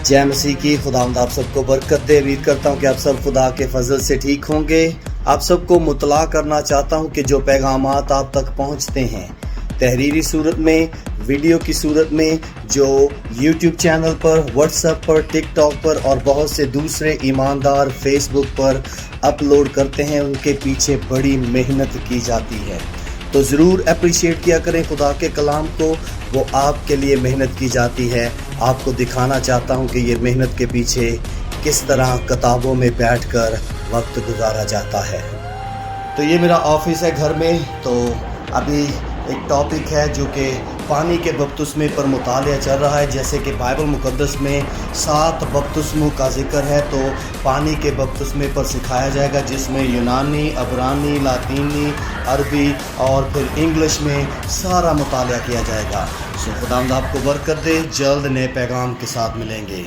जय मसीह की। खुदावंद आप सबको बरकत दे। उम्मीद करता हूँ कि आप सब खुदा के फजल से ठीक होंगे। आप सबको मुतला करना चाहता हूँ कि जो पैगामात आप तक पहुँचते हैं तहरीरी सूरत में, वीडियो की सूरत में, जो यूट्यूब चैनल पर, व्हाट्सएप पर, टिकटॉक पर और बहुत से दूसरे ईमानदार फेसबुक पर अपलोड करते हैं, उनके पीछे बड़ी मेहनत की जाती है। तो ज़रूर अप्रिशिएट किया करें खुदा के कलाम को, वो आपके लिए मेहनत की जाती है। आपको दिखाना चाहता हूँ कि ये मेहनत के पीछे किस तरह किताबों में बैठकर वक्त गुजारा जाता है। तो ये मेरा ऑफिस है घर में। तो अभी एक टॉपिक है जो कि पानी के बपतिस्मे पर मुतालिया चल रहा है। जैसे कि बाइबल मुक़द्दस में 7 बपतिस्मों का ज़िक्र है, तो पानी के बपतिस्मे पर सिखाया जाएगा, जिसमें यूनानी, अबरानी, लातीनी, अरबी और फिर इंग्लिश में सारा मुतालिया किया जाएगा। सो खुदावंद आपको बरकत दे। जल्द नए पैगाम के साथ मिलेंगे।